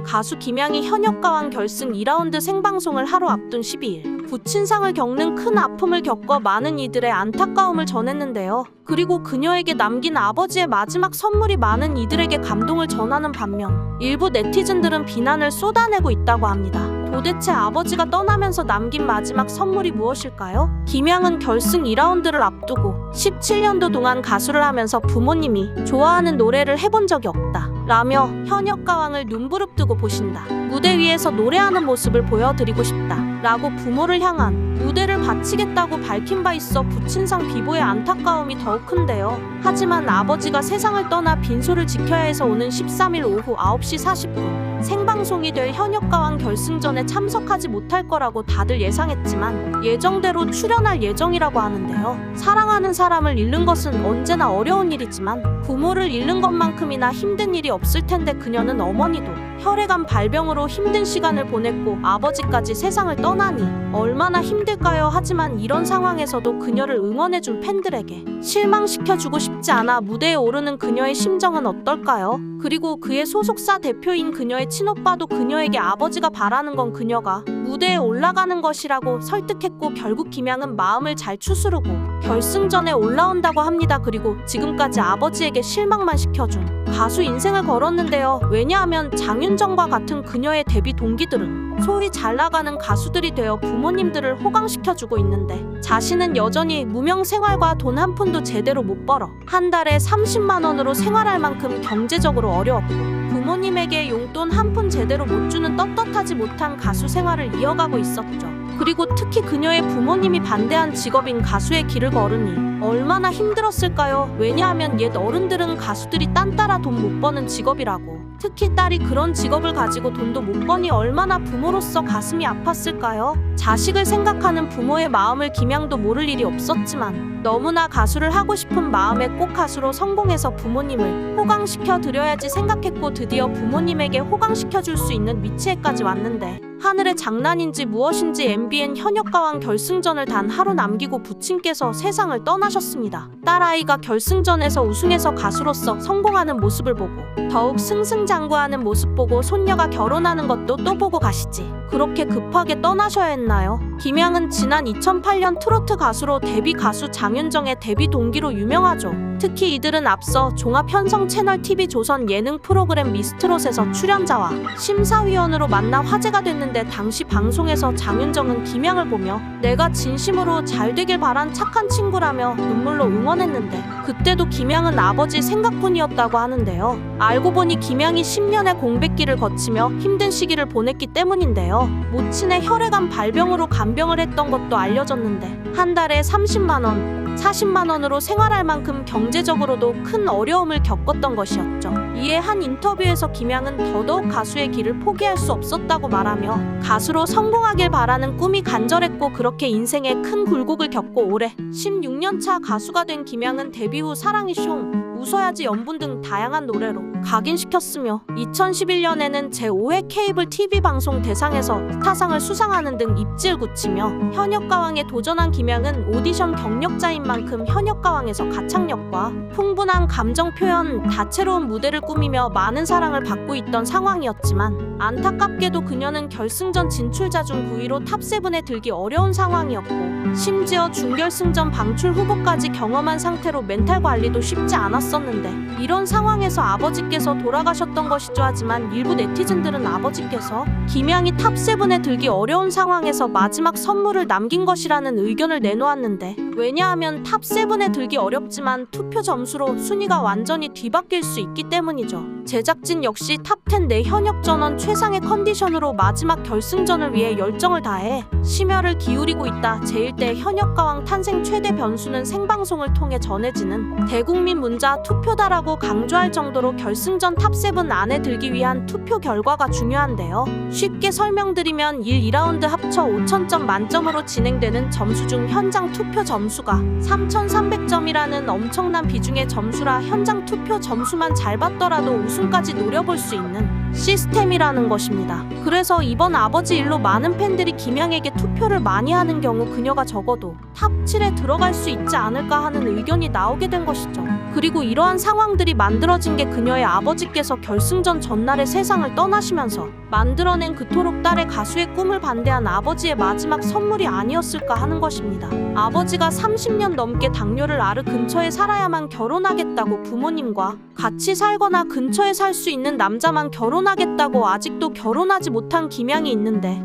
가수 김양이 현역가왕 결승 2라운드 생방송을 하루 앞둔 12일 부친상을 겪는 큰 아픔을 겪어 많은 이들의 안타까움을 전했는데요. 그리고 그녀에게 남긴 아버지의 마지막 선물이 많은 이들에게 감동을 전하는 반면 일부 네티즌들은 비난을 쏟아내고 있다고 합니다. 도대체 아버지가 떠나면서 남긴 마지막 선물이 무엇일까요? 김양은 결승 2라운드를 앞두고 17년도 동안 가수를 하면서 부모님이 좋아하는 노래를 해본 적이 없다 라며 현역가왕을 눈부릅뜨고 보신다. 무대 위에서 노래하는 모습을 보여드리고 싶다 라고 부모를 향한 무대를 바치겠다고 밝힌 바 있어 부친상 비보의 안타까움이 더욱 큰데요. 하지만 아버지가 세상을 떠나 빈소를 지켜야 해서 오는 13일 오후 9시 40분 생방송이 될 현역가왕 결승전에 참석하지 못할 거라고 다들 예상했지만 예정대로 출연할 예정이라고 하는데요. 사랑하는 사람을 잃는 것은 언제나 어려운 일이지만 부모를 잃는 것만큼이나 힘든 일이 없을 텐데 그녀는 어머니도 혈액암 발병으로 힘든 시간을 보냈고 아버지까지 세상을 떠나니 얼마나 힘들까요? 하지만 이런 상황에서도 그녀를 응원해준 팬들에게 실망시켜주고 싶지 않아 무대에 오르는 그녀의 심정은 어떨까요? 그리고 그의 소속사 대표인 그녀의 친오빠도 그녀에게 아버지가 바라는 건 그녀가 무대에 올라가는 것이라고 설득했고 결국 김양은 마음을 잘 추스르고 결승전에 올라온다고 합니다. 그리고 지금까지 아버지에게 실망만 시켜준 가수 인생을 걸었는데요. 왜냐하면 장윤정과 같은 그녀의 데뷔 동기들은 소위 잘 나가는 가수들이 되어 부모님들을 호강시켜주고 있는데 자신은 여전히 무명 생활과 돈 한 푼도 제대로 못 벌어 한 달에 30만 원으로 생활할 만큼 경제적으로 어려웠고 부모님에게 용돈 한 푼 제대로 못 주는 떳떳하지 못한 가수 생활을 이어가고 있었죠. 그리고 특히 그녀의 부모님이 반대한 직업인 가수의 길을 걸으니 얼마나 힘들었을까요? 왜냐하면 옛 어른들은 가수들이 딴 따라 돈 못 버는 직업이라고 특히 딸이 그런 직업을 가지고 돈도 못 버니 얼마나 부모로서 가슴이 아팠을까요? 자식을 생각하는 부모의 마음을 김양도 모를 일이 없었지만 너무나 가수를 하고 싶은 마음에 꼭 가수로 성공해서 부모님을 호강시켜 드려야지 생각했고 드디어 부모님에게 호강시켜 줄 수 있는 위치에까지 왔는데 하늘의 장난인지 무엇인지 MBN 현역가왕 결승전을 단 하루 남기고 부친께서 세상을 떠나셨습니다. 딸아이가 결승전에서 우승해서 가수로서 성공하는 모습을 보고 더욱 승승장구하는 모습 보고 손녀가 결혼하는 것도 또 보고 가시지 그렇게 급하게 떠나셔야 했나요? 김양은 지난 2008년 트로트 가수로 데뷔 가수 장윤정의 데뷔 동기로 유명하죠. 특히 이들은 앞서 종합 현성 채널 TV 조선 예능 프로그램 미스트롯에서 출연자와 심사위원으로 만나 화제가 됐는데 당시 방송에서 장윤정은 김양을 보며 내가 진심으로 잘 되길 바란 착한 친구라며 눈물로 응원했는데 그때도 김양은 아버지 생각뿐이었다고 하는데요. 알고 보니 김양이 10년의 공백기를 거치며 힘든 시기를 보냈기 때문인데요. 모친의 혈액암 발병으로 간병을 했던 것도 알려졌는데 한 달에 30만 원, 40만 원으로 생활할 만큼 경제적으로도 큰 어려움을 겪었던 것이었죠. 이에 한 인터뷰에서 김양은 더더욱 가수의 길을 포기할 수 없었다고 말하며 가수로 성공하길 바라는 꿈이 간절했고 그렇게 인생에 큰 굴곡을 겪고 올해 16년차 가수가 된 김양은 데뷔 후 사랑이 숑, 웃어야지 연분 등 다양한 노래로 각인시켰으며 2011년에는 제5회 케이블 TV 방송 대상에서 스타상을 수상하는 등 입지를 굳히며 현역가왕에 도전한 김양은 오디션 경력자인 만큼 현역가왕에서 가창력과 풍부한 감정 표현, 다채로운 무대를 꾸미며 많은 사랑을 받고 있던 상황이었지만 안타깝게도 그녀는 결승전 진출자 중 9위로 탑7에 들기 어려운 상황이었고 심지어 준결승전 방출 후보까지 경험한 상태로 멘탈 관리도 쉽지 않았었는데 이런 상황에서 아버지께서 돌아가셨던 것이죠. 하지만 일부 네티즌들은 아버지께서 김양이 탑7에 들기 어려운 상황에서 마지막 선물을 남긴 것이라는 의견을 내놓았는데 왜냐하면 탑7에 들기 어렵지만 투표 점수로 순위가 완전히 뒤바뀔 수 있기 때문이죠. 제작진 역시 탑10 내 현역 전원 최상의 컨디션으로 마지막 결승전을 위해 열정을 다해 심혈을 기울이고 있다. 제1대 현역가왕 탄생 최대 변수는 생방송을 통해 전해지는 대국민 문자 투표다라고 강조할 정도로 결승전 탑7 안에 들기 위한 투표 결과가 중요한데요. 쉽게 설명드리면 1, 2라운드 합쳐 5,000점 만점으로 진행되는 점수 중 현장 투표 점수가 3,300점이라는 엄청난 비중의 점수라 현장 투표 점수만 잘 받더라도 우승까지 노려볼 수 있는 시스템이라는 것입니다. 그래서 이번 아버지 일로 많은 팬들이 김양에게 투표를 많이 하는 경우 그녀가 적어도 탑 7에 들어갈 수 있지 않을까 하는 의견이 나오게 된 것이죠. 그리고 이러한 상황들이 만들어진 게 그녀의 아버지께서 결승전 전날에 세상을 떠나시면서 만들어낸 그토록 딸의 가수의 꿈을 반대한 아버지의 마지막 선물이 아니었을까 하는 것입니다. 아버지가 30년 넘게 당뇨를 앓을 근처에 살아야만 결혼하겠다고 부모님과 같이 살거나 근처에 살 수 있는 남자만 결혼하겠다고 아직도 결혼하지 못한 김양이 있는데,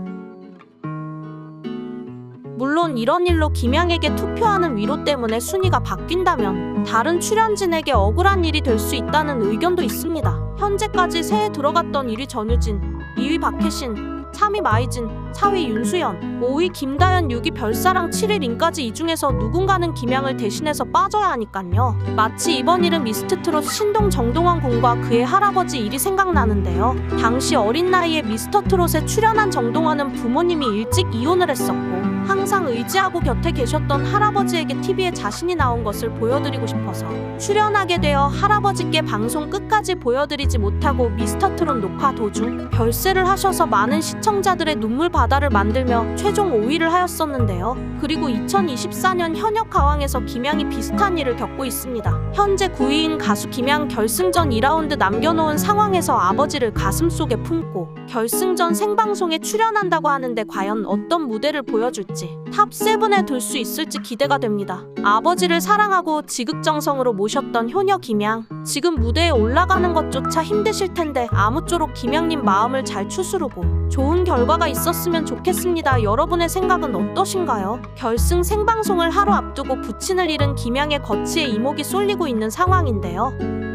물론 이런 일로 김양에게 투표하는 위로 때문에 순위가 바뀐다면 다른 출연진에게 억울한 일이 될 수 있다는 의견도 있습니다. 현재까지 3에 들어갔던 1위 전유진, 2위 박혜신, 3위 마이진, 4위 윤수연, 5위 김다연, 6위 별사랑, 7위 린까지 이 중에서 누군가는 김양을 대신해서 빠져야 하니깐요. 마치 이번 일은 미스터트롯 신동 정동원 군과 그의 할아버지 일이 생각나는데요. 당시 어린 나이에 미스터트롯에 출연한 정동원은 부모님이 일찍 이혼을 했었고 항상 의지하고 곁에 계셨던 할아버지에게 TV에 자신이 나온 것을 보여드리고 싶어서 출연하게 되어 할아버지께 방송 끝까지 보여드리지 못하고 미스터트롯 녹화 도중 별세를 하셔서 많은 시청자들의 눈물 바다를 만들며 최종 5위를 하였었는데요. 그리고 2024년 현역 가왕에서 김양이 비슷한 일을 겪고 있습니다. 현재 9위인 가수 김양 결승전 2라운드 남겨놓은 상황에서 아버지를 가슴속에 품고 결승전 생방송에 출연한다고 하는데 과연 어떤 무대를 보여줄지 탑 7에 들 수 있을지 기대가 됩니다. 아버지를 사랑하고 지극정성으로 모셨던 효녀 김양, 지금 무대에 올라가는 것조차 힘드실 텐데 아무쪼록 김양님 마음을 잘 추스르고 좋은 결과가 있었으면 좋겠습니다. 여러분의 생각은 어떠신가요? 결승 생방송을 하루 앞두고 부친을 잃은 김양의 거치에 이목이 쏠리고 있는 상황인데요.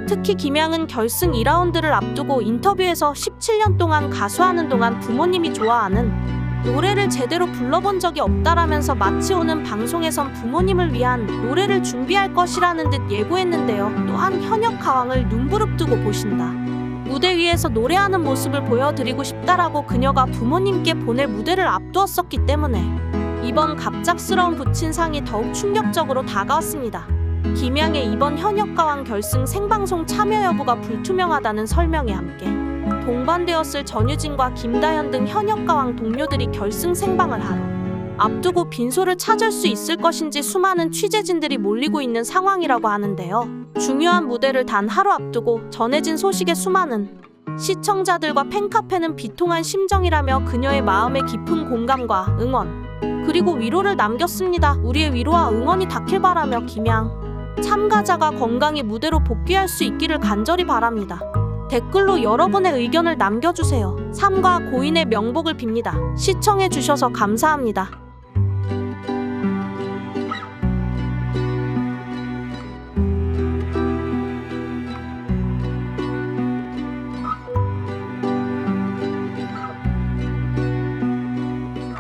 특히 김양은 결승 2라운드를 앞두고 인터뷰에서 17년 동안 가수하는 동안 부모님이 좋아하는 노래를 제대로 불러본 적이 없다라면서 마치 오는 방송에선 부모님을 위한 노래를 준비할 것이라는 듯 예고했는데요. 또한 현역 가왕을 눈부릅뜨고 보신다. 무대 위에서 노래하는 모습을 보여드리고 싶다라고 그녀가 부모님께 보낼 무대를 앞두었었기 때문에 이번 갑작스러운 부친상이 더욱 충격적으로 다가왔습니다. 김양의 이번 현역 가왕 결승 생방송 참여 여부가 불투명하다는 설명에 함께 동반되었을 전유진과 김다연 등 현역 가왕 동료들이 결승 생방을 하러 앞두고 빈소를 찾을 수 있을 것인지 수많은 취재진들이 몰리고 있는 상황이라고 하는데요. 중요한 무대를 단 하루 앞두고 전해진 소식에 수많은 시청자들과 팬카페는 비통한 심정이라며 그녀의 마음에 깊은 공감과 응원 그리고 위로를 남겼습니다. 우리의 위로와 응원이 닿길 바라며 김양 참가자가 건강히 무대로 복귀할 수 있기를 간절히 바랍니다. 댓글로 여러분의 의견을 남겨주세요. 삼가 고인의 명복을 빕니다. 시청해주셔서 감사합니다.